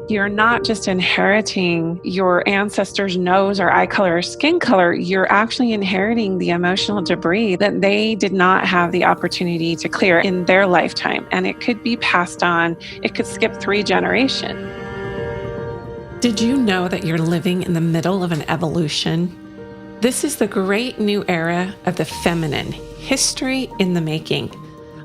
you're not just inheriting your ancestors' nose or eye color or skin color, you're actually inheriting the emotional debris that they did not have the opportunity to clear in their lifetime. And it could be passed on, it could skip 3 generations. Did you know that you're living in the middle of an evolution? This is the great new era of the feminine, history in the making.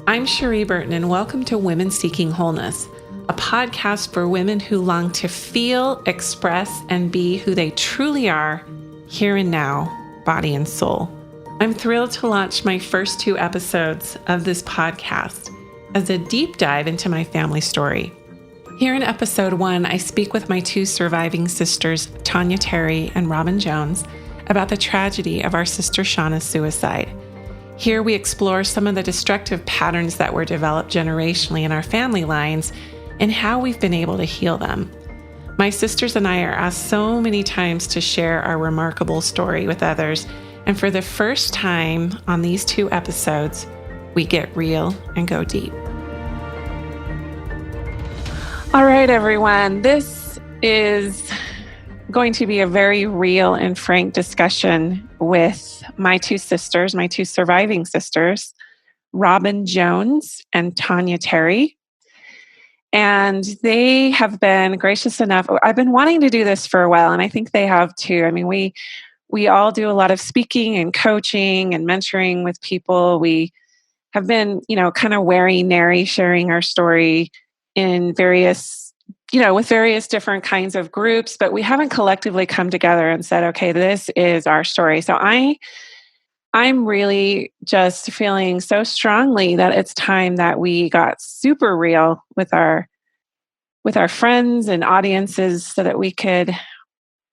I'm Cherie Burton, and welcome to Women Seeking Wholeness, a podcast for women who long to feel, express, and be who they truly are, here and now, body and soul. I'm thrilled to launch my first 2 episodes of this podcast as a deep dive into my family story. Here in episode 1, I speak with my 2 surviving sisters, Taunia Cherie and Robin Jones, about the tragedy of our sister Shawna's suicide. Here we explore some of the destructive patterns that were developed generationally in our family lines and how we've been able to heal them. My sisters and I are asked so many times to share our remarkable story with others, and for the first time on these 2 episodes, we get real and go deep. All right, everyone, this is going to be a very real and frank discussion with my 2 sisters, my 2 surviving sisters, Robin Jones and Taunia Cherie. And they have been gracious enough. I've been wanting to do this for a while, and I think they have too. I mean, we all do a lot of speaking and coaching and mentoring with people. We have been, kind of wary-nary sharing our story in various, with various different kinds of groups, but we haven't collectively come together and said, okay, this is our story. So I'm really just feeling so strongly that it's time that we got super real with our friends and audiences so that we could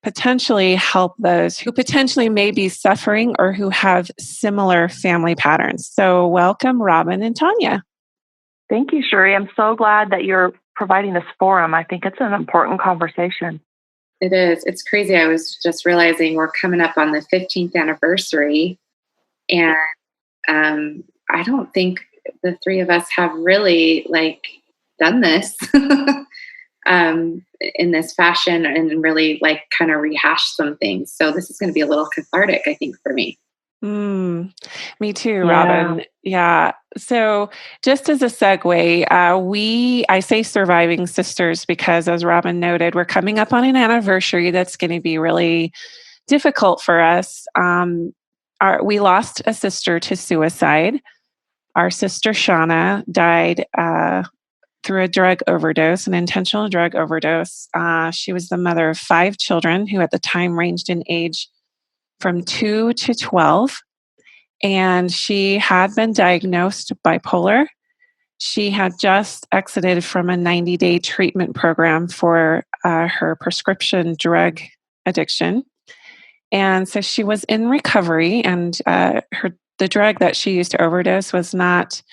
potentially help those who potentially may be suffering or who have similar family patterns. So welcome, Robin and Taunia. Thank you, Cherie. I'm so glad that you're providing this forum. I think it's an important conversation. It is. It's crazy. I was just realizing we're coming up on the 15th anniversary. And I don't think the 3 of us have really done this in this fashion and really kind of rehashed some things. So this is going to be a little cathartic, I think, for me. Me too, Robin. Yeah. So just as a segue, I say surviving sisters because, as Robin noted, we're coming up on an anniversary that's going to be really difficult for us. We lost a sister to suicide. Our sister Shawna died through a drug overdose, an intentional drug overdose. She was the mother of 5 children who at the time ranged in age from 2 to 12. And she had been diagnosed bipolar. She had just exited from a 90-day treatment program for her prescription drug addiction. And so she was in recovery, and the drug that she used to overdose was not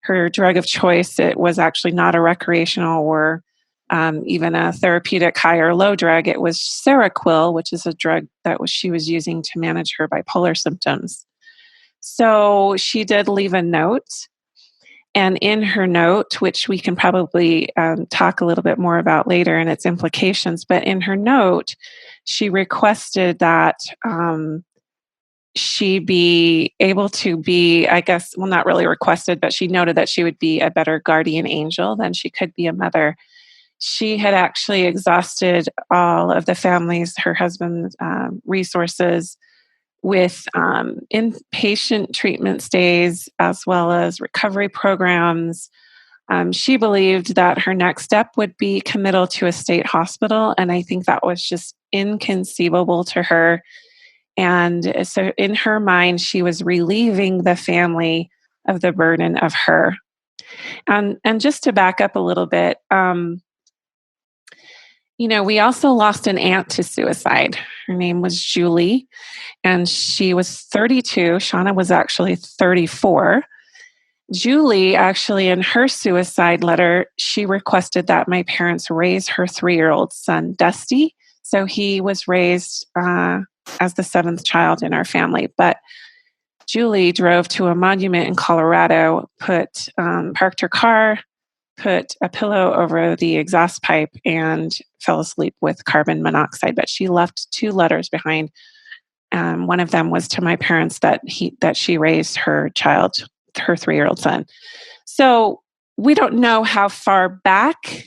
her drug of choice. It was actually not a recreational or even a therapeutic high or low drug. It was Seroquel, which is a drug that she was using to manage her bipolar symptoms. So she did leave a note. And in her note, which we can probably talk a little bit more about later and its implications, but in her note, she requested that she be able to be, not really requested, but she noted that she would be a better guardian angel than she could be a mother. She had actually exhausted all of the family's, her husband's resources with inpatient treatment stays as well as recovery programs. She believed that her next step would be committal to a state hospital, and I think that was just inconceivable to her. And so in her mind, she was relieving the family of the burden of her. And just to back up a little bit, we also lost an aunt to suicide. Her name was Julie, and she was 32. Shawna was actually 34. Julie, actually, in her suicide letter, she requested that my parents raise her 3-year-old son, Dusty. So he was raised as the 7th child in our family. But Julie drove to a monument in Colorado, parked her car, put a pillow over the exhaust pipe and fell asleep with carbon monoxide, but she left 2 letters behind. One of them was to my parents that she raised her child, her 3-year-old son. So we don't know how far back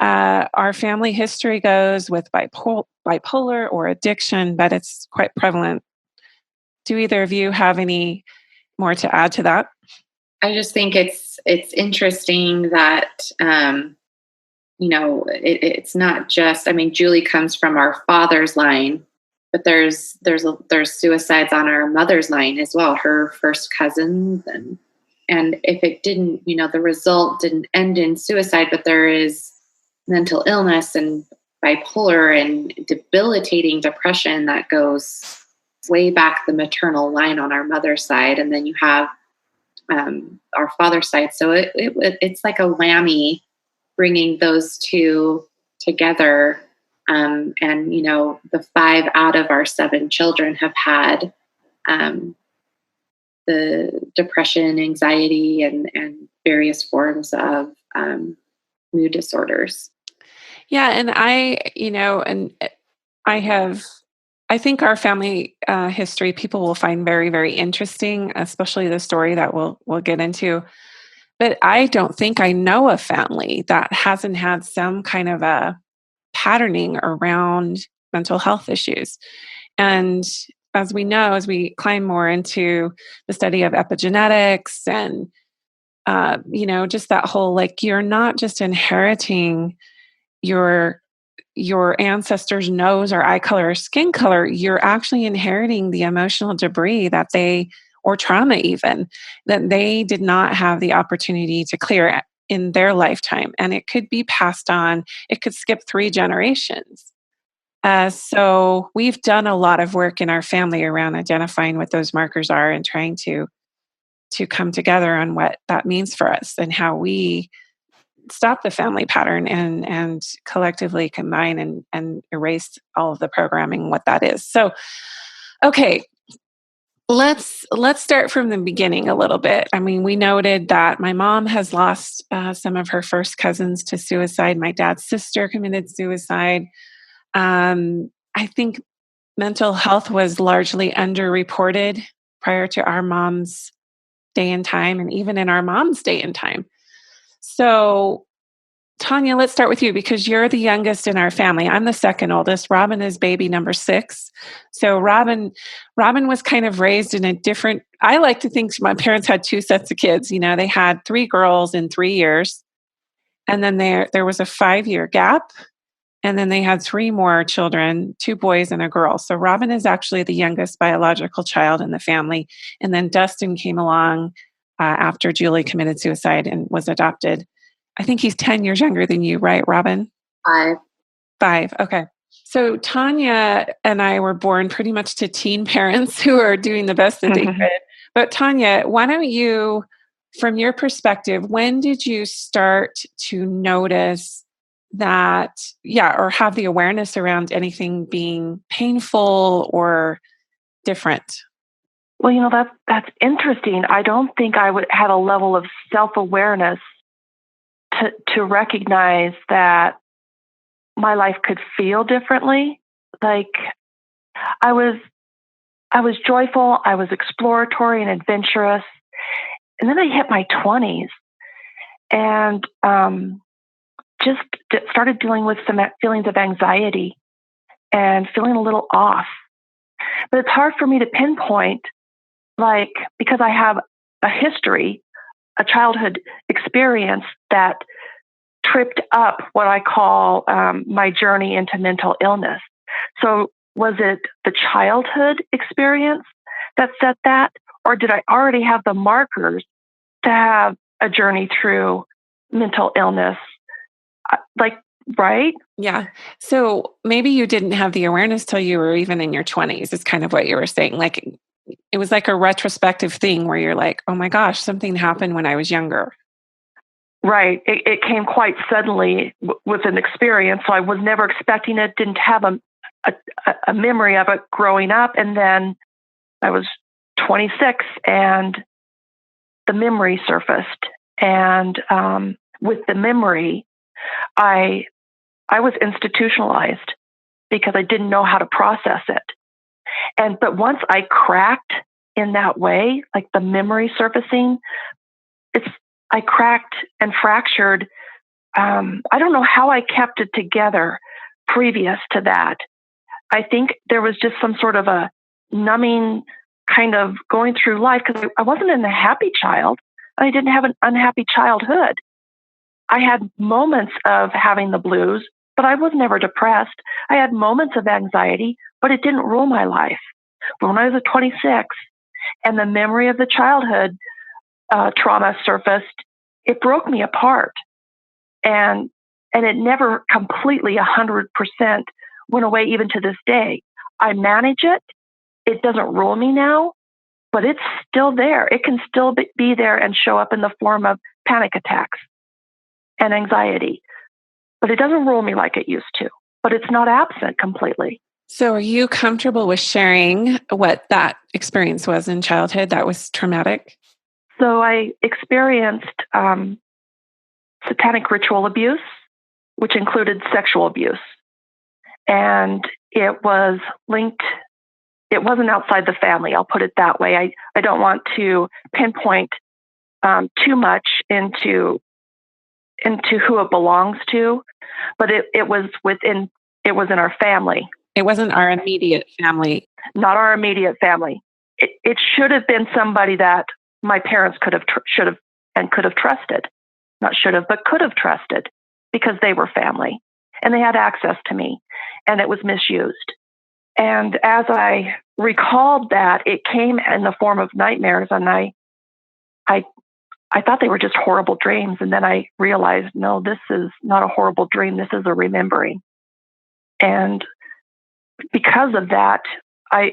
our family history goes with bipolar or addiction, but it's quite prevalent. Do either of you have any more to add to that? I just think it's interesting that it's not just. I mean, Julie comes from our father's line, but there's suicides on our mother's line as well. Her first cousins, and if it didn't, the result didn't end in suicide, but there is mental illness and bipolar and debilitating depression that goes way back the maternal line on our mother's side, and then you have our father's side. So it's like a whammy, bringing those two together. And the 5 out of our 7 children have had the depression, anxiety, and various forms of mood disorders. Yeah, and I think our family history people will find very, very interesting, especially the story that we'll get into. But I don't think I know a family that hasn't had some kind of a patterning around mental health issues. And as we know, as we climb more into the study of epigenetics and just that whole, like, you're not just inheriting your ancestors' nose or eye color or skin color, you're actually inheriting the emotional debris or trauma even, that they did not have the opportunity to clear in their lifetime. And it could be passed on, it could skip 3 generations. So we've done a lot of work in our family around identifying what those markers are and trying to come together on what that means for us and how we stop the family pattern and collectively combine and erase all of the programming, what that is. So, okay, let's start from the beginning a little bit. I mean, we noted that my mom has lost some of her first cousins to suicide. My dad's sister committed suicide. I think mental health was largely underreported prior to our mom's day and time, and even in our mom's day and time. So, Taunia, let's start with you because you're the youngest in our family. I'm the second oldest. Robin is baby number 6. So Robin was kind of raised in a different, I like to think my parents had 2 sets of kids. They had 3 girls in 3 years. And then there was a 5-year gap. And then they had 3 more children, 2 boys and a girl. So Robin is actually the youngest biological child in the family. And then Dustin came along after Julie committed suicide and was adopted. I think he's 10 years younger than you, right, Robin? 5. 5. Okay. So Taunia and I were born pretty much to teen parents who are doing the best that they could. But Taunia, why don't you, from your perspective, when did you start to notice that, or have the awareness around anything being painful or different? Well, that's interesting. I don't think I would have a level of self-awareness to recognize that my life could feel differently. Like I was joyful, I was exploratory and adventurous. And then I hit my 20s and just started dealing with some feelings of anxiety and feeling a little off. But it's hard for me to pinpoint, because I have a history, a childhood experience that tripped up what I call my journey into mental illness. So was it the childhood experience that set that, or did I already have the markers to have a journey through mental illness? Right? Yeah. So maybe you didn't have the awareness till you were even in your 20s, is kind of what you were saying. Like it was like a retrospective thing where you're like, oh my gosh, something happened when I was younger. Right. It came quite suddenly with an experience. So I was never expecting it, didn't have a memory of it growing up. And then I was 26 and the memory surfaced. And with the memory, I was institutionalized because I didn't know how to process it. But once I cracked in that way, like the memory surfacing, I cracked and fractured. I don't know how I kept it together previous to that. I think there was just some sort of a numbing kind of going through life because I wasn't a happy child. I didn't have an unhappy childhood. I had moments of having the blues, but I was never depressed. I had moments of anxiety, but it didn't rule my life. But when I was 26 and the memory of the childhood trauma surfaced, it broke me apart. And it never completely 100% went away even to this day. I manage it. It doesn't rule me now, but it's still there. It can still be there and show up in the form of panic attacks and anxiety. But it doesn't rule me like it used to. But it's not absent completely. So are you comfortable with sharing what that experience was in childhood that was traumatic? So I experienced satanic ritual abuse, which included sexual abuse. And it was linked, it wasn't outside the family, I'll put it that way. I don't want to pinpoint too much into who it belongs to, but it was in our family. It wasn't our immediate family. Not our immediate family. It should have been somebody that my parents could have trusted. Not should have, but could have trusted because they were family and they had access to me, and it was misused. And as I recalled that, it came in the form of nightmares, and I thought they were just horrible dreams. And then I realized, no, this is not a horrible dream. This is a remembering. And because of that, I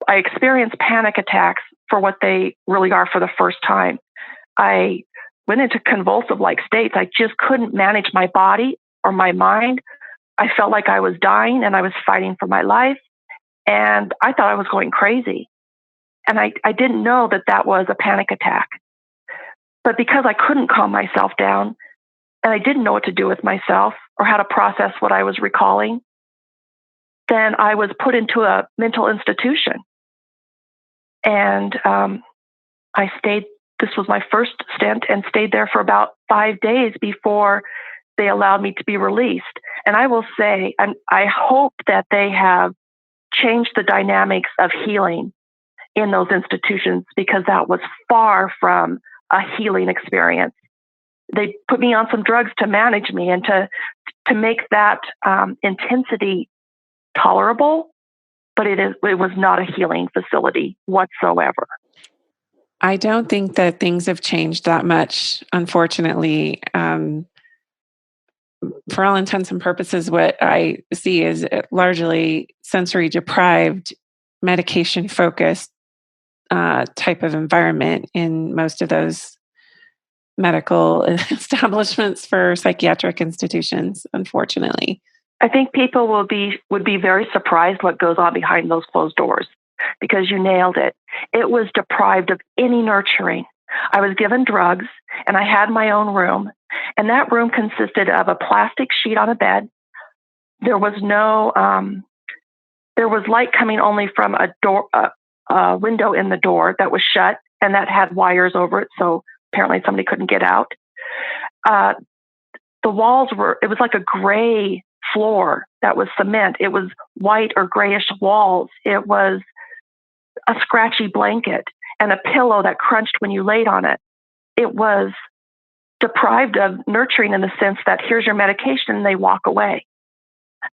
experienced panic attacks for what they really are for the first time. I went into convulsive-like states. I just couldn't manage my body or my mind. I felt like I was dying and I was fighting for my life. And I thought I was going crazy. And I didn't know that was a panic attack. But because I couldn't calm myself down and I didn't know what to do with myself or how to process what I was recalling, then I was put into a mental institution. And I stayed. This was my first stint, and stayed there for about 5 days before they allowed me to be released. And I will say, I hope that they have changed the dynamics of healing in those institutions, because that was far from a healing experience. They put me on some drugs to manage me and to make that intensity tolerable, but it was not a healing facility whatsoever. I don't think that things have changed that much, unfortunately. For all intents and purposes, what I see is largely sensory deprived, medication focused type of environment in most of those medical establishments for psychiatric institutions, unfortunately. I think people would be very surprised what goes on behind those closed doors, because you nailed it. It was deprived of any nurturing. I was given drugs, and I had my own room, and that room consisted of a plastic sheet on a bed. There was no, there was light coming only from a window in the door that was shut, and that had wires over it, so apparently somebody couldn't get out. The walls it was like a gray floor that was cement. It was white or grayish walls. It was a scratchy blanket and a pillow that crunched when you laid on it. It was deprived of nurturing in the sense that here's your medication and they walk away.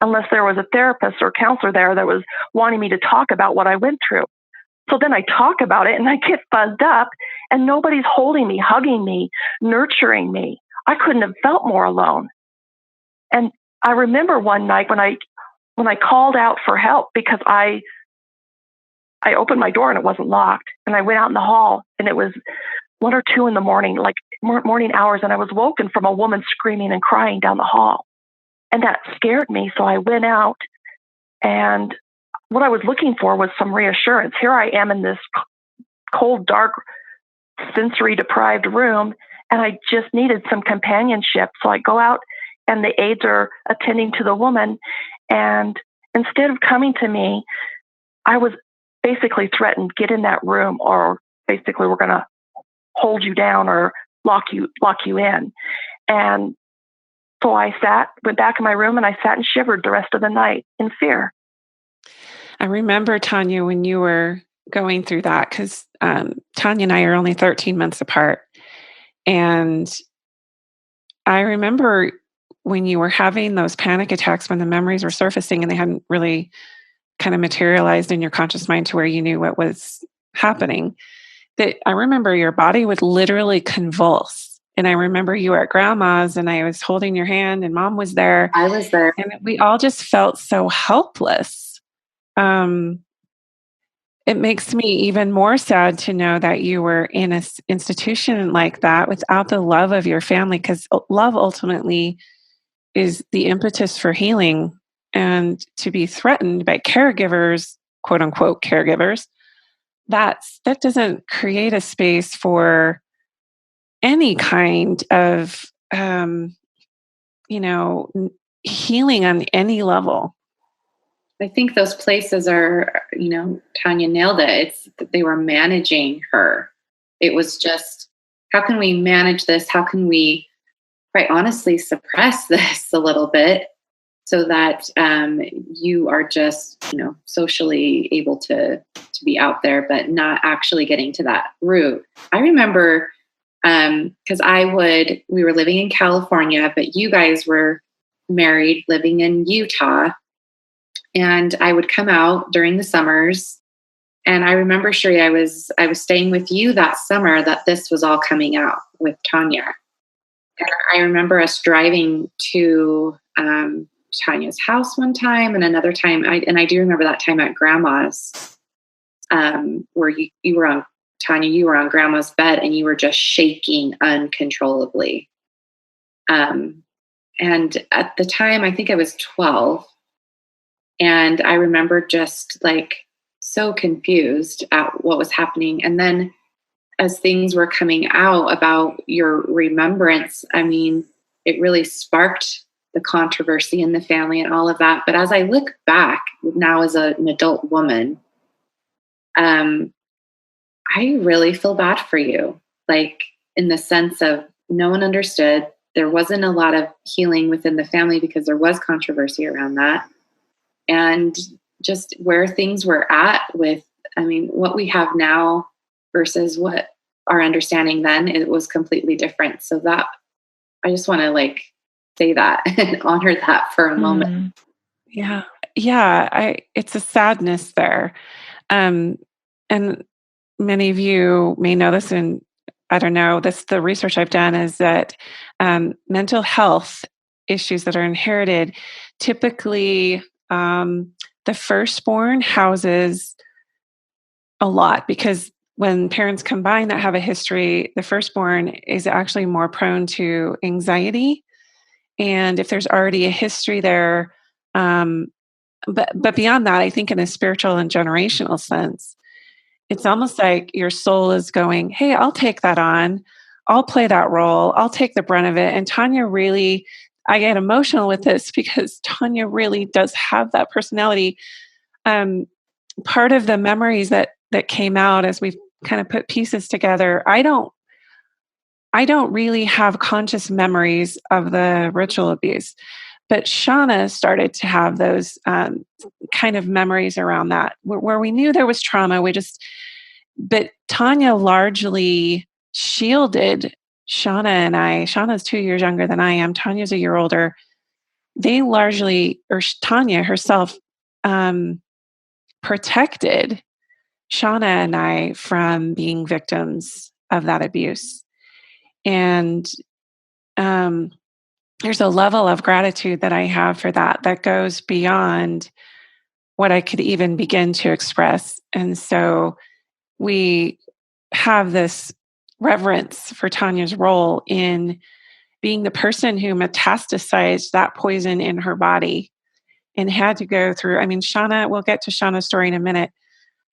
Unless there was a therapist or counselor there that was wanting me to talk about what I went through. So then I talk about it and I get buzzed up, and nobody's holding me, hugging me, nurturing me. I couldn't have felt more alone. And I remember one night when I called out for help, because I opened my door and it wasn't locked, and I went out in the hall, and it was 1 or 2 in the morning, like morning hours, and I was woken from a woman screaming and crying down the hall. And that scared me. So I went out, and what I was looking for was some reassurance. Here I am in this cold, dark, sensory deprived room, and I just needed some companionship. So I go out, and the aides are attending to the woman. And instead of coming to me, I was basically threatened, get in that room, or basically we're going to hold you down or lock you in. And so I went back in my room, and I sat and shivered the rest of the night in fear. I remember, Taunia, when you were going through that, because Taunia and I are only 13 months apart. And I remember when you were having those panic attacks, when the memories were surfacing and they hadn't really kind of materialized in your conscious mind to where you knew what was happening, that I remember your body would literally convulse. And I remember you were at grandma's and I was holding your hand and mom was there. I was there. And we all just felt so helpless. It makes me even more sad to know that you were in an institution like that without the love of your family, because love ultimately is the impetus for healing. And to be threatened by caregivers, quote unquote caregivers, that doesn't create a space for any kind of healing on any level. I think those places are, Taunia nailed it. It's that they were managing her. It was just, how can we manage this? How can we, quite honestly, suppress this a little bit so that you are just, socially able to be out there, but not actually getting to that root. I remember because we were living in California, but you guys were married, living in Utah. And I would come out during the summers. And I remember, Cherie, I was staying with you that summer that this was all coming out with Taunia. And I remember us driving to Tanya's house one time, and another time, I do remember that time at grandma's, where you were on, Taunia, you were on grandma's bed and you were just shaking uncontrollably. And at the time, I think I was 12. And I remember just like so confused at what was happening. And then as things were coming out about your remembrance, I mean, it really sparked the controversy in the family and all of that. But as I look back now as an adult woman, I really feel bad for you. Like, in the sense of no one understood. There wasn't a lot of healing within the family because there was controversy around that. And just where things were at with, what we have now versus what our understanding then, it was completely different. So that, I just want to say that and honor that for a moment. Yeah. Yeah. It's a sadness there. And many of you may know this, and I don't know, the research I've done is that mental health issues that are inherited, typically the firstborn houses a lot, because when parents combine that have a history, the firstborn is actually more prone to anxiety. And if there's already a history there, but beyond that, I think in a spiritual and generational sense, it's almost like your soul is going, hey, I'll take that on. I'll play that role. I'll take the brunt of it. And Taunia really, I get emotional with this because Taunia really does have that personality. Part of the memories that came out as we kind of put pieces together, I don't really have conscious memories of the ritual abuse, but Shawna started to have those kind of memories around that where we knew there was trauma. But Taunia largely shielded Shawna and I. Shawna's 2 years younger than I am. Tanya's a year older. They largely, or Taunia herself, protected Shawna and I from being victims of that abuse. And there's a level of gratitude that I have for that goes beyond what I could even begin to express. And so we have this reverence for Taunia's role in being the person who metastasized that poison in her body and had to go through. Shawna, we'll get to Shawna's story in a minute.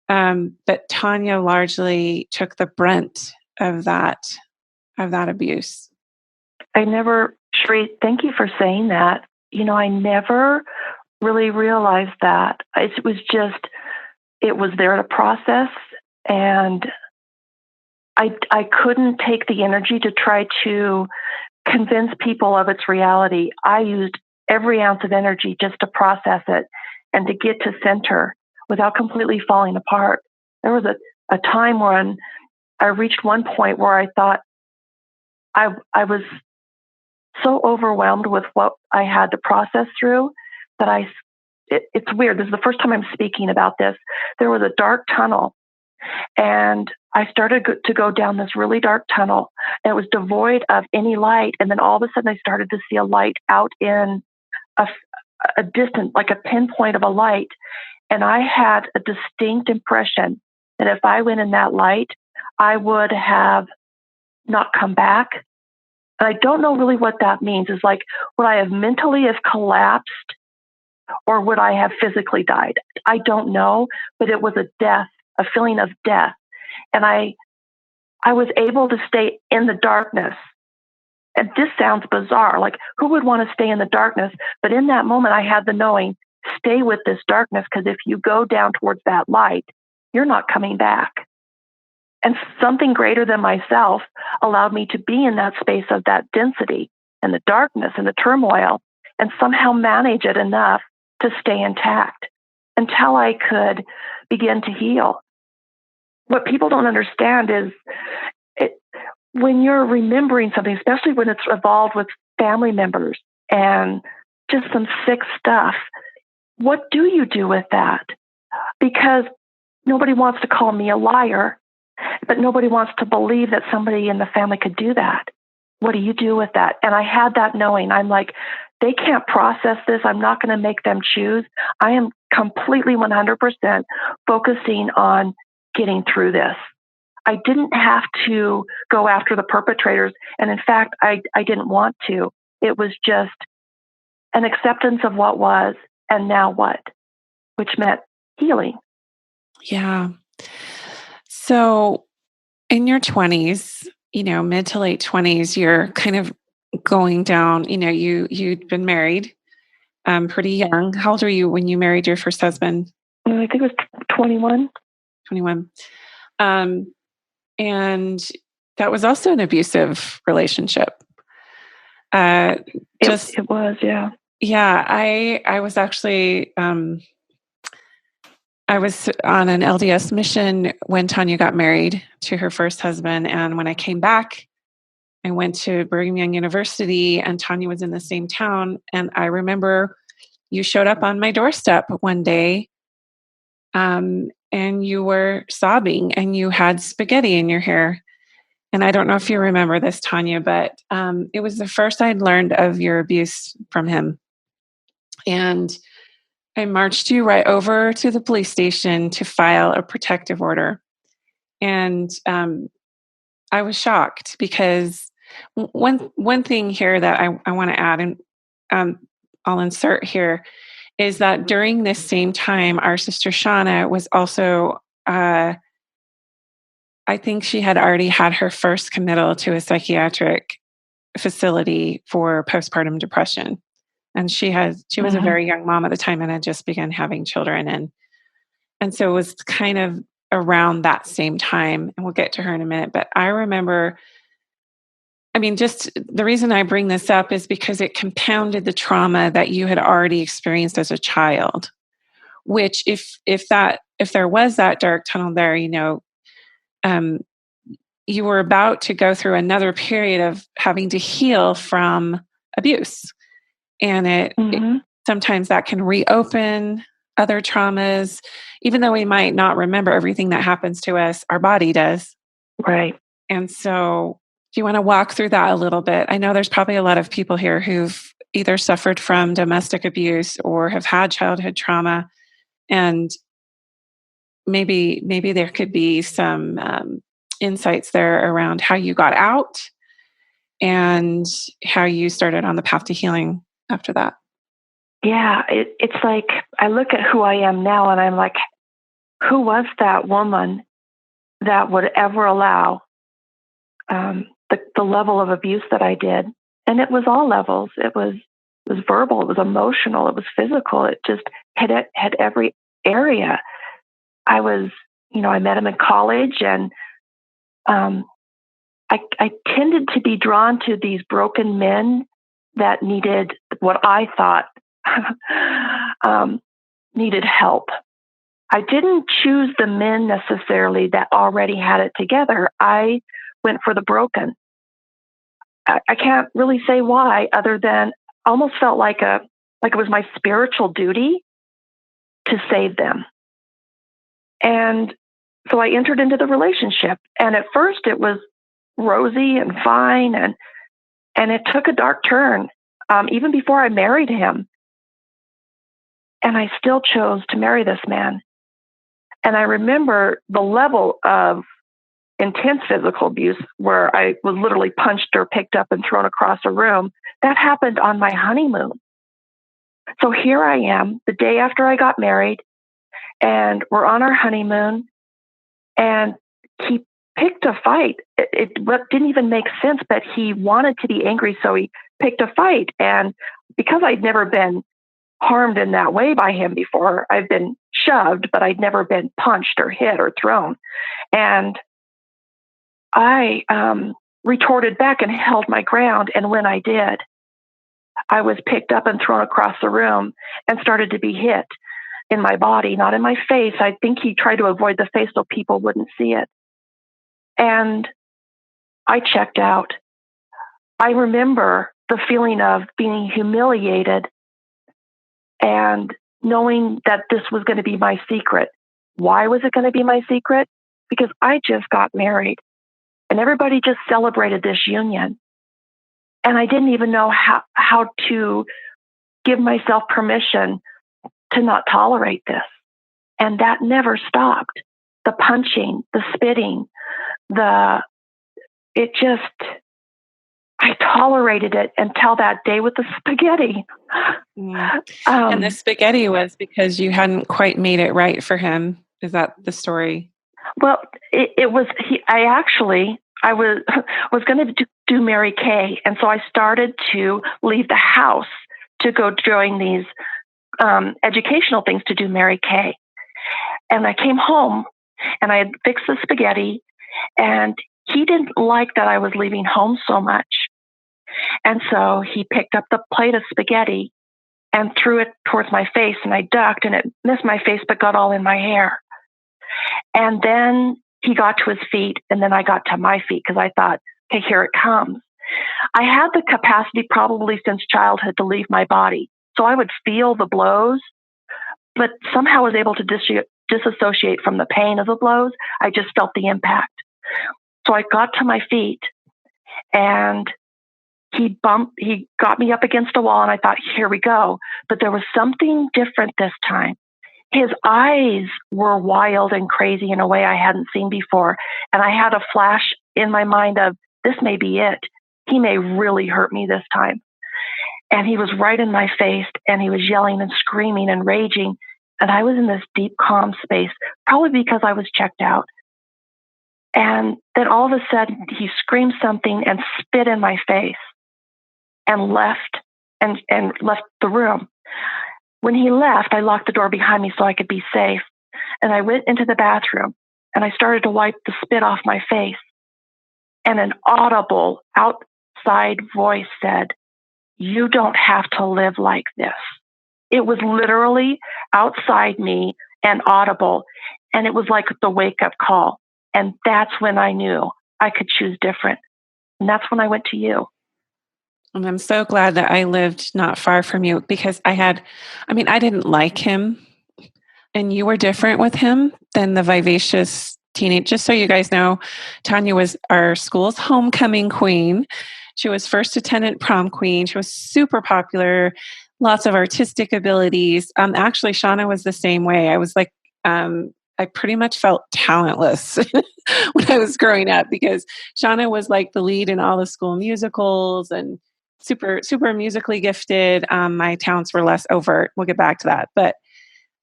But Taunia largely took the brunt of that of that abuse? Cherie, thank you for saying that. I never really realized that. It was there to process, and I couldn't take the energy to try to convince people of its reality. I used every ounce of energy just to process it and to get to center without completely falling apart. There was a time when I reached one point where I thought I was so overwhelmed with what I had to process through that it's weird. This is the first time I'm speaking about this. There was a dark tunnel, and I started to go down this really dark tunnel. And it was devoid of any light. And then all of a sudden I started to see a light out in a distance, like a pinpoint of a light. And I had a distinct impression that if I went in that light, I would have not come back. And I don't know really what that means. It's like, would I have mentally have collapsed, or would I have physically died? I don't know, but it was a feeling of death. And I was able to stay in the darkness. And this sounds bizarre. Like, who would want to stay in the darkness? But in that moment, I had the knowing, stay with this darkness, because if you go down towards that light, you're not coming back. And something greater than myself allowed me to be in that space of that density and the darkness and the turmoil, and somehow manage it enough to stay intact until I could begin to heal. What people don't understand is when you're remembering something, especially when it's involved with family members and just some sick stuff, what do you do with that? Because nobody wants to call me a liar, but nobody wants to believe that somebody in the family could do that. What do you do with that? And I had that knowing. I'm like, they can't process this. I'm not going to make them choose. I am completely 100% focusing on getting through this. I didn't have to go after the perpetrators. And in fact, I didn't want to. It was just an acceptance of what was and now what, which meant healing. Yeah. So in your 20s, mid to late 20s, you're kind of going down, you'd been married pretty young. How old were you when you married your first husband? I think it was 21. 21. And that was also an abusive relationship. It was, yeah. Yeah, I was actually, I was on an LDS mission when Taunia got married to her first husband. And when I came back, I went to Brigham Young University, and Taunia was in the same town. And I remember you showed up on my doorstep one day, and you were sobbing, and you had spaghetti in your hair. And I don't know if you remember this, Taunia, but it was the first I'd learned of your abuse from him. And I marched you right over to the police station to file a protective order. And I was shocked because one thing here that I want to add, and I'll insert here, is that during this same time, our sister Shawna was also, I think she had already had her first committal to a psychiatric facility for postpartum depression. And she was a very young mom at the time and had just begun having children. And so it was kind of around that same time, and we'll get to her in a minute. But I remember, just the reason I bring this up is because it compounded the trauma that you had already experienced as a child, which if there was that dark tunnel there, you were about to go through another period of having to heal from abuse. And it sometimes that can reopen other traumas, even though we might not remember everything that happens to us, our body does. Right. And so do you want to walk through that a little bit? I know there's probably a lot of people here who've either suffered from domestic abuse or have had childhood trauma. And maybe there could be some insights there around how you got out and how you started on the path to healing after that. Yeah, it's like I look at who I am now and I'm like, who was that woman that would ever allow the level of abuse that I did. And it was all levels. It was verbal, it was emotional, it was physical. It just had every area. I met him in college, and I tended to be drawn to these broken men that needed what I thought needed help. I didn't choose the men necessarily that already had it together. I went for the broken. I can't really say why, other than almost felt like it was my spiritual duty to save them. And so I entered into the relationship, and at first it was rosy and fine, and it took a dark turn even before I married him. And I still chose to marry this man. And I remember the level of intense physical abuse where I was literally punched or picked up and thrown across a room. That happened on my honeymoon. So here I am, the day after I got married, and we're on our honeymoon, and he picked a fight. It didn't even make sense, but he wanted to be angry, so he picked a fight. And because I'd never been harmed in that way by him before, I've been shoved, but I'd never been punched or hit or thrown. And I retorted back and held my ground. And when I did, I was picked up and thrown across the room and started to be hit in my body, not in my face. I think he tried to avoid the face so people wouldn't see it. And I checked out. I remember the feeling of being humiliated and knowing that this was going to be my secret. Why was it going to be my secret? Because I just got married, and everybody just celebrated this union. And I didn't even know how to give myself permission to not tolerate this. And that never stopped. The punching, the spitting, I tolerated it until that day with the spaghetti. And the spaghetti was because you hadn't quite made it right for him. Is that the story? Well, it was. I was going to do Mary Kay, and so I started to leave the house to go join these educational things to do Mary Kay. And I came home, and I had fixed the spaghetti, and he didn't like that I was leaving home so much. And so he picked up the plate of spaghetti and threw it towards my face, and I ducked, and it missed my face but got all in my hair. And then he got to his feet, and then I got to my feet because I thought, okay, here it comes. I had the capacity probably since childhood to leave my body. So I would feel the blows, but somehow was able to disassociate from the pain of the blows. I just felt the impact. So I got to my feet, and he got me up against a wall, and I thought, here we go. But there was something different this time. His eyes were wild and crazy in a way I hadn't seen before. And I had a flash in my mind of, this may be it. He may really hurt me this time. And he was right in my face, and he was yelling and screaming and raging. And I was in this deep, calm space, probably because I was checked out. And then all of a sudden, he screamed something and spit in my face and left the room. When he left, I locked the door behind me so I could be safe. And I went into the bathroom, and I started to wipe the spit off my face. And an audible outside voice said, "You don't have to live like this." It was literally outside me and audible. And it was like the wake-up call. And that's when I knew I could choose different. And that's when I went to you. And I'm so glad that I lived not far from you, because I didn't like him, and you were different with him than the vivacious teenage. Just so you guys know, Taunia was our school's homecoming queen. She was first attendant prom queen. She was super popular, lots of artistic abilities. Actually, Shawna was the same way. I was like, I pretty much felt talentless when I was growing up, because Shawna was like the lead in all the school musicals and super, super musically gifted. My talents were less overt. We'll get back to that. But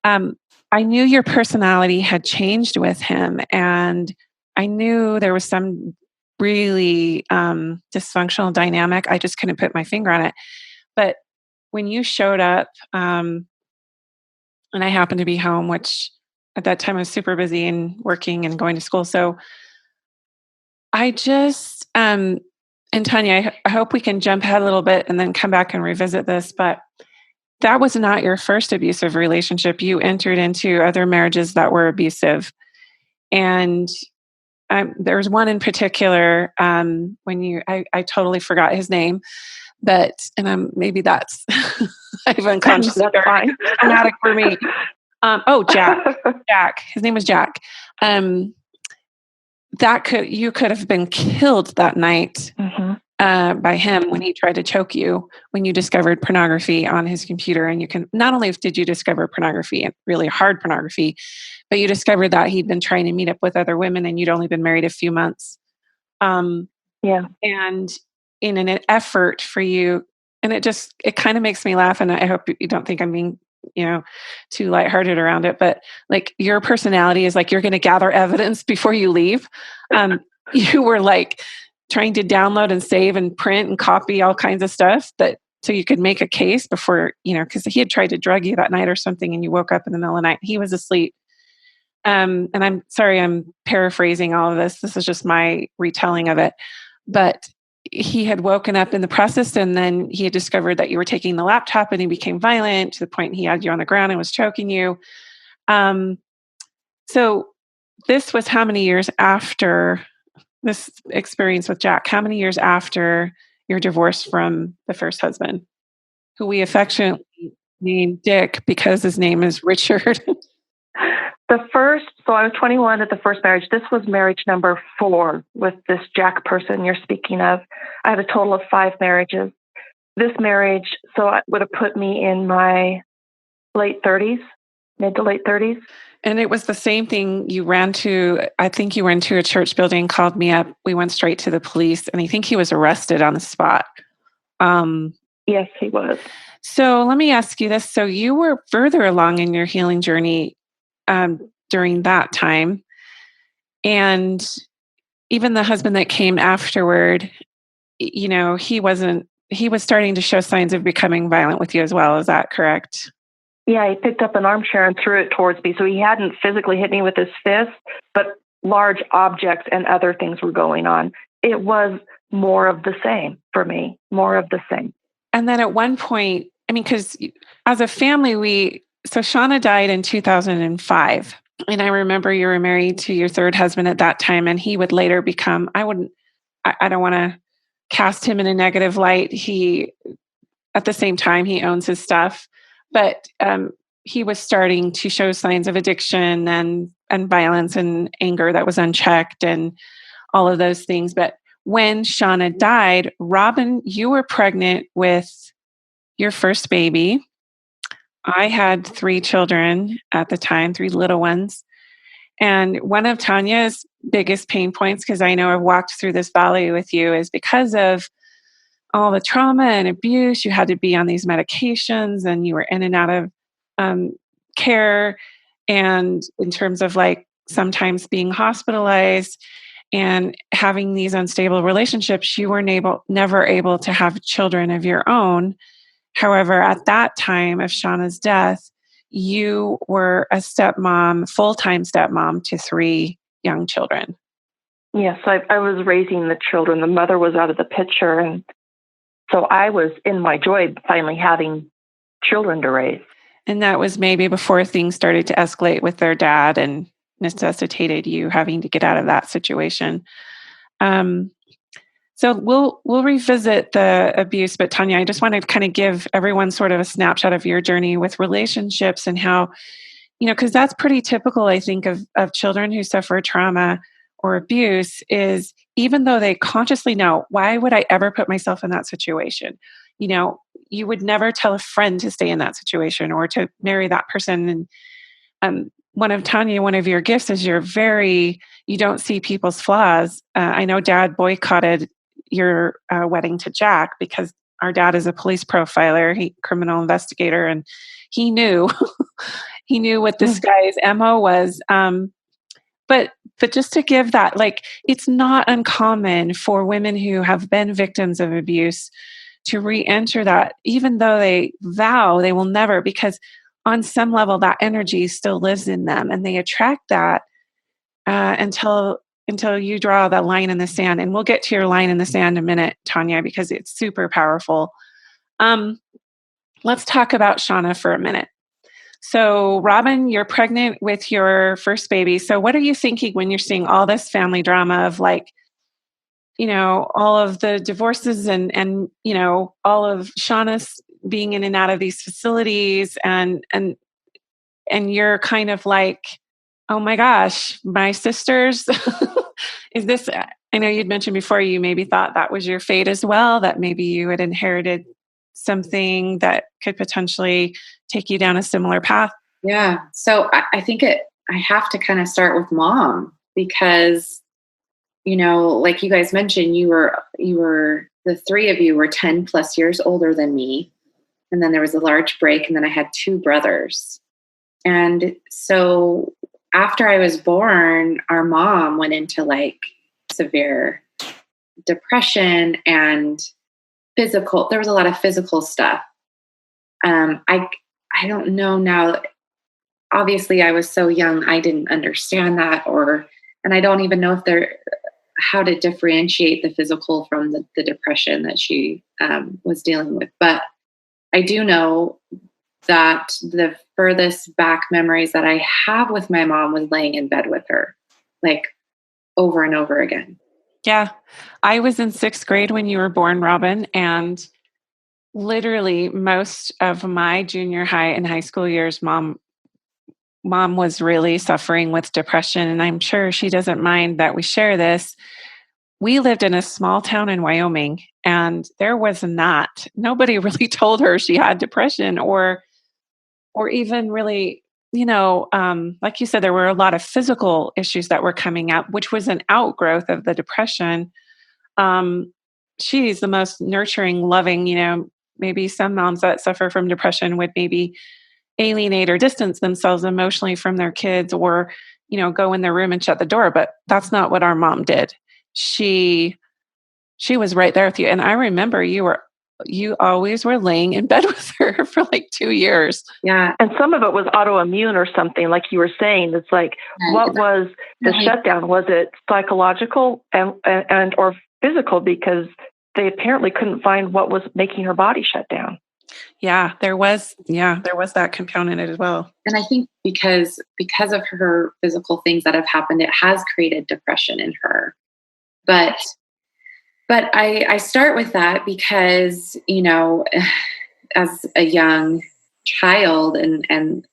I knew your personality had changed with him, and I knew there was some really dysfunctional dynamic. I just couldn't put my finger on it. But when you showed up, and I happened to be home, which at that time I was super busy and working and going to school. So I just, and Tanya, I hope we can jump ahead a little bit and then come back and revisit this. But that was not your first abusive relationship. You entered into other marriages that were abusive. And there was one in particular I totally forgot his name, but, and maybe that's, I've unconsciously That's fine. traumatic for me. Jack. His name was Jack. You could have been killed that night by him when he tried to choke you, when you discovered pornography on his computer. And not only did you discover pornography, and really hard pornography, but you discovered that he'd been trying to meet up with other women and you'd only been married a few months. Yeah. And in an effort for you, and it kind of makes me laugh. And I hope you don't think I'm being, too lighthearted around it, but like your personality is like, you're going to gather evidence before you leave. You were like trying to download and save and print and copy all kinds of stuff so you could make a case before, because he had tried to drug you that night or something and you woke up in the middle of the night. He was asleep. And I'm sorry, I'm paraphrasing all of this. This is just my retelling of it. But he had woken up in the process, and then he had discovered that you were taking the laptop, and he became violent to the point he had you on the ground and was choking you. So this was how many years after this experience with Jack? How many years after your divorce from the first husband, who we affectionately named Dick because his name is Richard? So I was 21 at the first marriage. This was marriage number 4 with this Jack person you're speaking of. I had a total of 5 marriages. This marriage, it would have put me in my mid to late 30s. And it was the same thing. I think you went to a church building, called me up. We went straight to the police, and I think he was arrested on the spot. Yes, he was. So let me ask you this. So you were further along in your healing journey during that time. And even the husband that came afterward, he was starting to show signs of becoming violent with you as well. Is that correct? Yeah, he picked up an armchair and threw it towards me. So he hadn't physically hit me with his fist, but large objects and other things were going on. It was more of the same for me, more of the same. And then at one point, because as a family, so Shawna died in 2005. And I remember you were married to your third husband at that time, and he would later become, I don't want to cast him in a negative light. At the same time, he owns his stuff, but he was starting to show signs of addiction and violence and anger that was unchecked and all of those things. But when Shawna died, Robin, you were pregnant with your first baby. I had 3 children at the time, 3 little ones. And one of Tanya's biggest pain points, because I know I've walked through this valley with you, is because of all the trauma and abuse. You had to be on these medications, and you were in and out of care. And in terms of like sometimes being hospitalized and having these unstable relationships, you were never able to have children of your own. However, at that time of Shawna's death, you were a full-time stepmom to 3 young children. Yes, I was raising the children. The mother was out of the picture. And so I was in my joy finally having children to raise. And that was maybe before things started to escalate with their dad and necessitated you having to get out of that situation. So we'll revisit the abuse, but Taunia, I just want to kind of give everyone sort of a snapshot of your journey with relationships and how, because that's pretty typical, I think, of children who suffer trauma or abuse, is even though they consciously know, why would I ever put myself in that situation? You would never tell a friend to stay in that situation or to marry that person. And one of your gifts is you don't see people's flaws. I know Dad boycotted your wedding to Jack because our dad is a police profiler, criminal investigator, and he knew what this guy's MO was. But But just to give that, like, it's not uncommon for women who have been victims of abuse to re-enter that, even though they vow they will never, because on some level that energy still lives in them and they attract that until you draw the line in the sand. And we'll get to your line in the sand in a minute, Taunia, because it's super powerful. Let's talk about Shawna for a minute. So, Robin, you're pregnant with your first baby. So, what are you thinking when you're seeing all this family drama of, like, all of the divorces and all of Shawna's being in and out of these facilities, and you're kind of like, oh my gosh, my sisters, is this? I know you'd mentioned before you maybe thought that was your fate as well, that maybe you had inherited something that could potentially take you down a similar path. Yeah. So I think I have to kind of start with mom because, like you guys mentioned, you were, the three of you were 10 plus years older than me. And then there was a large break, and then I had two brothers. And so after I was born, our mom went into like severe depression and there was a lot of physical stuff. I don't know now. Obviously I was so young, I didn't understand that, and I don't even know how to differentiate the physical from the depression that she was dealing with. But I do know that the furthest back memories that I have with my mom was laying in bed with her, like over and over again. Yeah. I was in 6th grade when you were born, Robin, and literally most of my junior high and high school years, mom was really suffering with depression. And I'm sure she doesn't mind that we share this. We lived in a small town in Wyoming, and there was nobody really told her she had depression or even really, like you said, there were a lot of physical issues that were coming up, which was an outgrowth of the depression. She's the most nurturing, loving, maybe some moms that suffer from depression would maybe alienate or distance themselves emotionally from their kids, or, go in their room and shut the door. But that's not what our mom did. She was right there with you. And I remember you always were laying in bed with her for like 2 years. Yeah. And some of it was autoimmune or something, like you were saying. It's like, what was the shutdown? Was it psychological and or physical? Because they apparently couldn't find what was making her body shut down. Yeah, there was that component as well. And I think because of her physical things that have happened, it has created depression in her. But I start with that because, as a young child and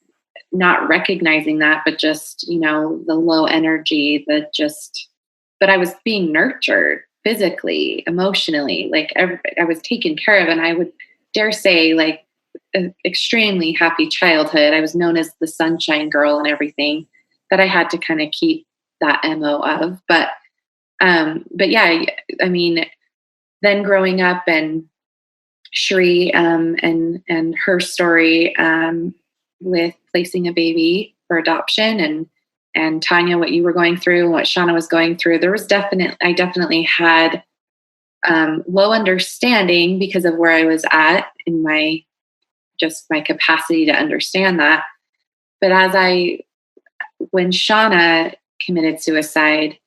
not recognizing that, but just, the low energy, but I was being nurtured physically, emotionally, like I was taken care of, and I would dare say like an extremely happy childhood. I was known as the sunshine girl and everything, that I had to kind of keep that MO of, but yeah, I mean, then growing up and Cherie and her story with placing a baby for adoption, and Taunia, what you were going through and what Shawna was going through, I definitely had low understanding because of where I was at in my capacity to understand that. But when Shawna committed suicide,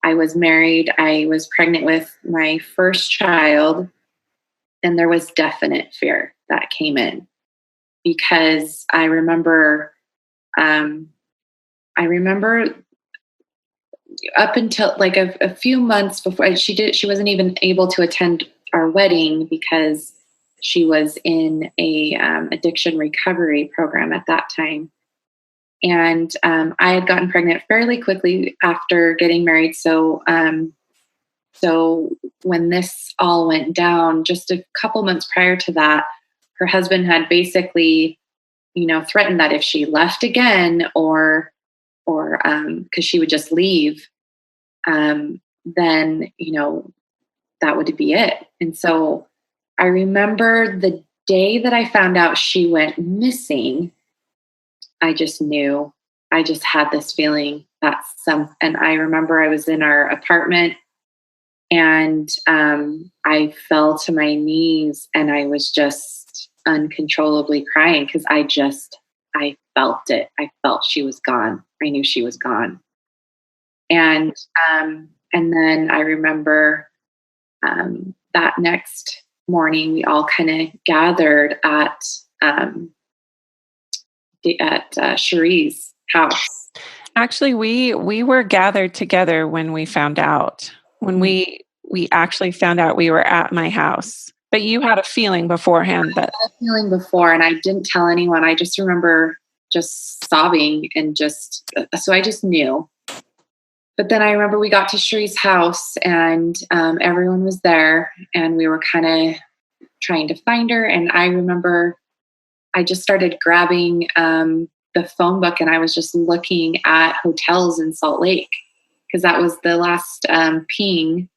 I was married, I was pregnant with my first child, and there was definite fear that came in because I remember up until like a few months before she wasn't even able to attend our wedding because she was in a addiction recovery program at that time. And I had gotten pregnant fairly quickly after getting married. So when this all went down, just a couple months prior to that, her husband had basically, threatened that if she left again or because she would just leave, then, that would be it. And so I remember the day that I found out she went missing, I just knew. I just had this feeling and I remember I was in our apartment, and I fell to my knees, and I was just uncontrollably crying because I felt it. I felt she was gone. I knew she was gone. And then I remember that next morning we all kind of gathered at Cherie's house. Actually, we were gathered together when we found out. When we actually found out we were at my house. But you had a feeling beforehand that I had a feeling before, and I didn't tell anyone. I just remember just sobbing and so I just knew. But then I remember we got to Cherie's house, and everyone was there, and we were kind of trying to find her. And I remember I just started grabbing the phone book, and I was just looking at hotels in Salt Lake because that was the last ping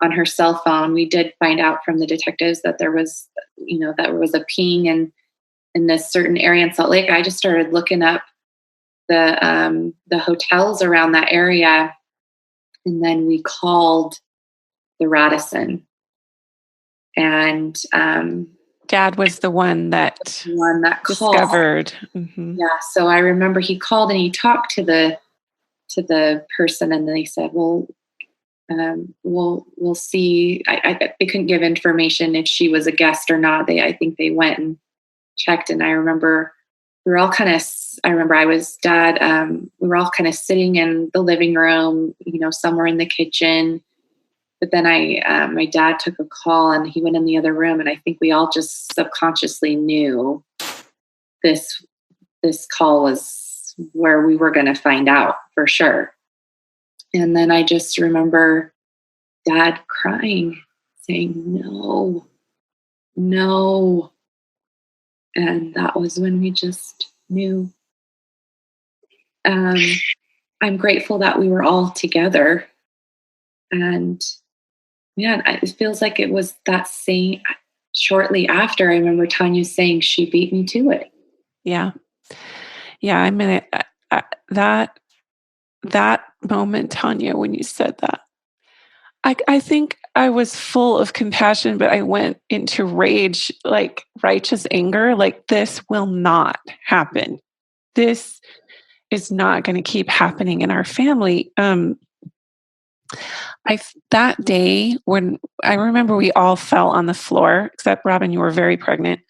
on her cell phone. We did find out from the detectives that there was a ping in this certain area in Salt Lake. I just started looking up the hotels around that area, and then we called the Radisson, and Dad was the one that discovered. Mm-hmm. Yeah. So I remember he called and he talked to the person, and they said, well, we'll see. They couldn't give information if she was a guest or not. I think they went and checked. And I remember we were all I was Dad. We were all kind of sitting in the living room, somewhere in the kitchen. But then my dad took a call and he went in the other room, and I think we all just subconsciously knew this call was where we were going to find out for sure. And then I just remember Dad crying, saying, "No, no." And that was when we just knew. I'm grateful that we were all together. And yeah, it feels like it was that same, shortly after, I remember Taunia saying she beat me to it. Yeah. Yeah. I mean, that moment, Taunia, when you said that, I think I was full of compassion, but I went into rage, like righteous anger, like this will not happen. This is not going to keep happening in our family. That day when I remember we all fell on the floor, except Robin, you were very pregnant.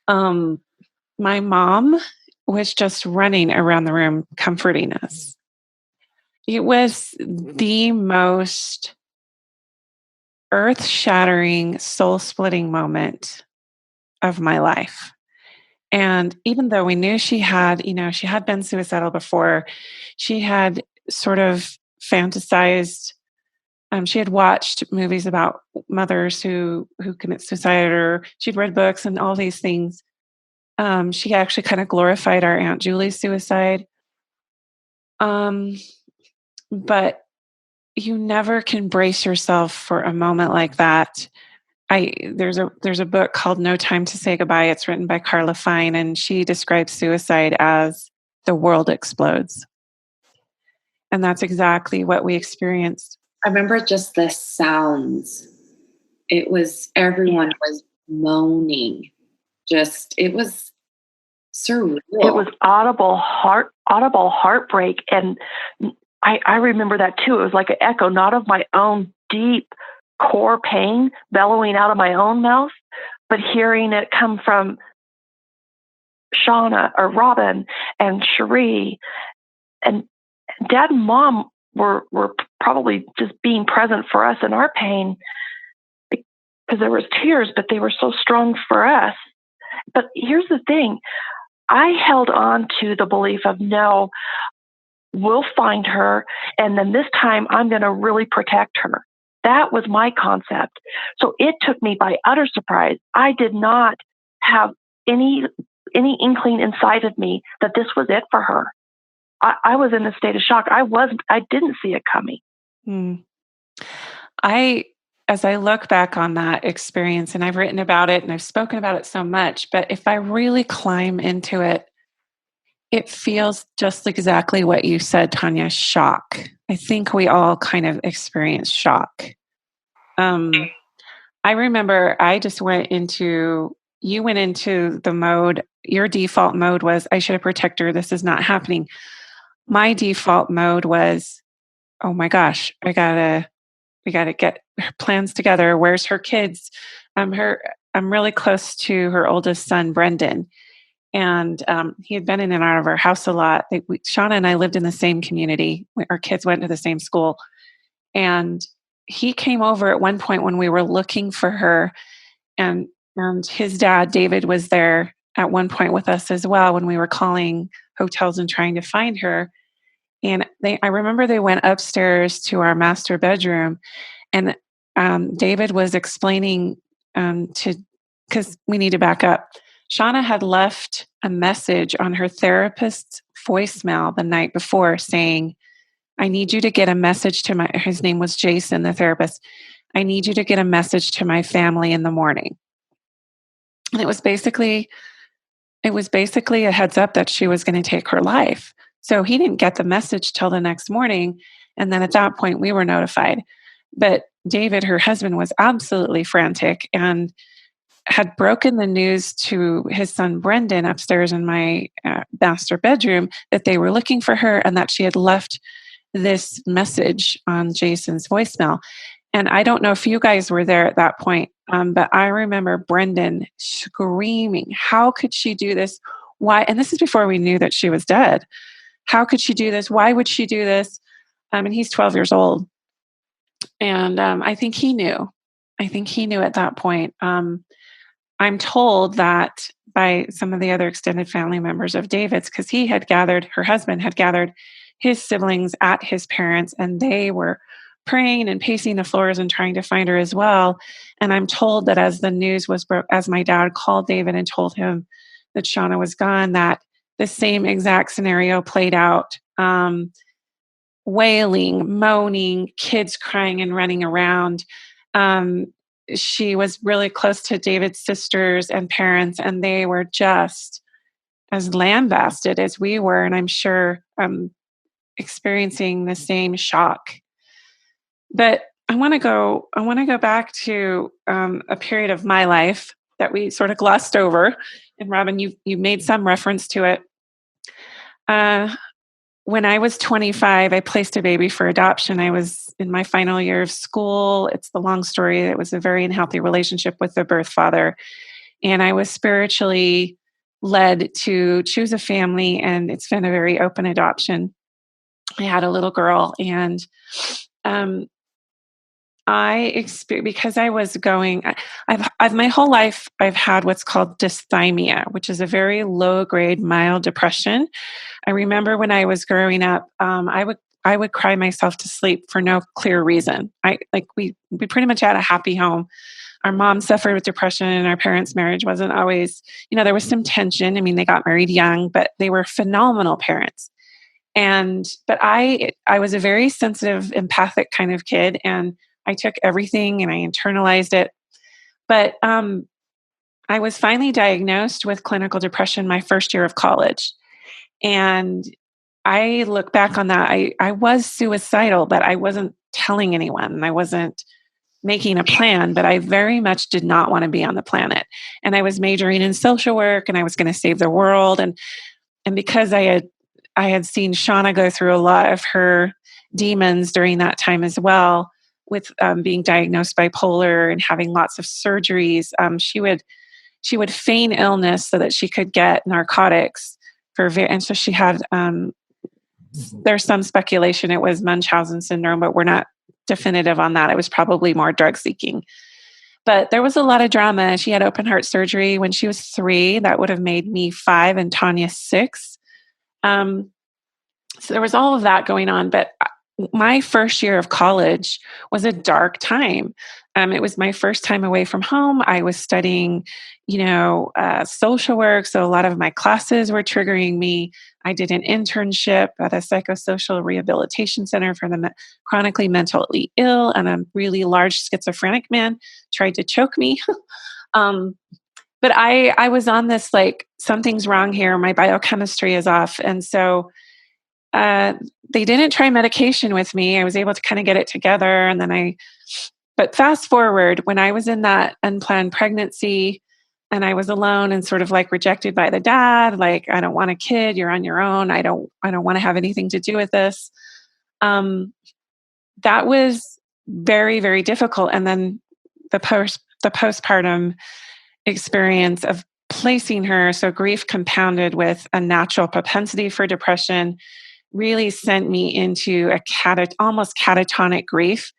My mom was just running around the room comforting us. It was the most earth-shattering, soul-splitting moment of my life. And even though we knew she had been suicidal before, she had sort of fantasized. She had watched movies about mothers who commit suicide, or she'd read books and all these things. She actually kind of glorified our Aunt Julie's suicide. But you never can brace yourself for a moment like that. There's a book called No Time to Say Goodbye. It's written by Carla Fine, and she describes suicide as the world explodes. And that's exactly what we experienced. I remember just the sounds. Everyone was moaning. It was surreal. It was audible heartbreak. And I remember that too. It was like an echo, not of my own deep core pain bellowing out of my own mouth, but hearing it come from Shawna or Robin and Cherie. And Dad and Mom were probably just being present for us in our pain, because there was tears, but they were so strong for us. But here's the thing. I held on to the belief of, no, we'll find her, and then this time I'm going to really protect her. That was my concept. So it took me by utter surprise. I did not have any inkling inside of me that this was it for her. I was in a state of shock. I didn't see it coming. As I look back on that experience, and I've written about it and I've spoken about it so much, but if I really climb into it, It feels just exactly what you said, Tanya, shock. I think we all kind of experience shock. Um, I remember I just you went into the mode, your default mode was, I should have protected her. This is not happening. My default mode was, oh my gosh, we gotta get her plans together. Where's her kids? I'm really close to her oldest son, Brendan. And he had been in and out of our house a lot. Shawna and I lived in the same community. Our kids went to the same school. And he came over at one point when we were looking for her. And, and his dad, David, was there at one point with us as well when we were calling hotels and trying to find her. And I remember they went upstairs to our master bedroom, and David was explaining because we need to back up. Shawna had left a message on her therapist's voicemail the night before saying, I need you to get a message to his name was Jason, the therapist. I need you to get a message to my family in the morning. And it was basically a heads up that she was going to take her life. So he didn't get the message till the next morning. And then at that point, we were notified. But David, her husband, was absolutely frantic and had broken the news to his son Brendan upstairs in my master bedroom that they were looking for her and that she had left this message on Jason's voicemail. And I don't know if you guys were there at that point, but I remember Brendan screaming, how could she do this? Why? And this is before we knew that she was dead. How could she do this? Why would she do this? And he's 12 years old. And I think he knew. I think he knew at that point. I'm told that by some of the other extended family members of David's, because her husband had gathered his siblings at his parents', and they were praying and pacing the floors and trying to find her as well. And I'm told that as the news was broke, as my dad called David and told him that Shawna was gone, that the same exact scenario played out. Wailing, moaning, kids crying and running around. She was really close to David's sisters and parents, and they were just as lambasted as we were. And I'm sure experiencing the same shock. But I want to go back to a period of my life that we sort of glossed over. And Robin, you made some reference to it. When I was 25, I placed a baby for adoption. I was in my final year of school. It's the long story. It was a very unhealthy relationship with the birth father. And I was spiritually led to choose a family, and it's been a very open adoption. I had a little girl, and because I was going, I've my whole life, I've had what's called dysthymia, which is a very low grade, mild depression. I remember when I was growing up, I would cry myself to sleep for no clear reason. We pretty much had a happy home. Our mom suffered with depression, and our parents' marriage wasn't always, there was some tension. I mean, they got married young, but they were phenomenal parents. But I was a very sensitive, empathic kind of kid, and I took everything and I internalized it. But I was finally diagnosed with clinical depression my first year of college. And I look back on that. I was suicidal, but I wasn't telling anyone, and I wasn't making a plan, but I very much did not want to be on the planet. And I was majoring in social work, and I was going to save the world. And because I had seen Shawna go through a lot of her demons during that time as well, with being diagnosed bipolar and having lots of surgeries. She would feign illness so that she could get narcotics and so she had. There's some speculation it was Munchausen syndrome, but we're not definitive on that. It was probably more drug seeking. But there was a lot of drama. She had open heart surgery when she was 3. That would have made me 5 and Taunia 6. So there was all of that going on. But my first year of college was a dark time. It was my first time away from home. I was studying, social work. So a lot of my classes were triggering me. I did an internship at a psychosocial rehabilitation center for the chronically mentally ill, and a really large schizophrenic man tried to choke me. But I was on this, like, something's wrong here. My biochemistry is off. And so they didn't try medication with me. I was able to kind of get it together. And then but fast forward, when I was in that unplanned pregnancy and I was alone and sort of like rejected by the dad, like, I don't want a kid, you're on your own. I don't want to have anything to do with this. Um, that was very, very difficult. And then the postpartum experience of placing her, so grief compounded with a natural propensity for depression, really sent me into almost catatonic grief.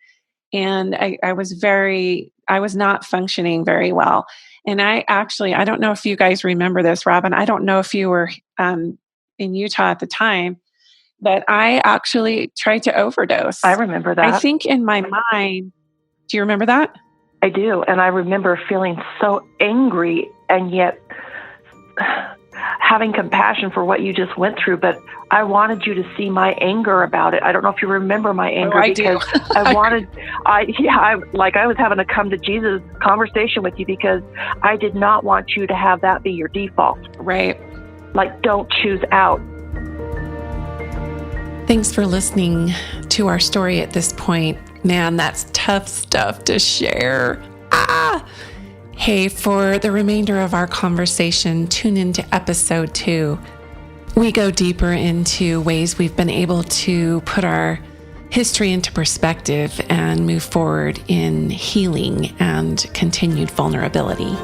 And I was not functioning very well. And I don't know if you guys remember this, Robin. I don't know if you were in Utah at the time, but I actually tried to overdose. I remember that. I think in my mind, do you remember that? I do. And I remember feeling so angry and yet having compassion for what you just went through. But I wanted you to see my anger about it. I don't know if you remember my anger, because I was having a come to Jesus conversation with you, because I did not want you to have that be your default. Right. Like, don't choose out. Thanks for listening to our story at this point. Man, that's tough stuff to share. Hey, for the remainder of our conversation, tune into episode 2. We go deeper into ways we've been able to put our history into perspective and move forward in healing and continued vulnerability.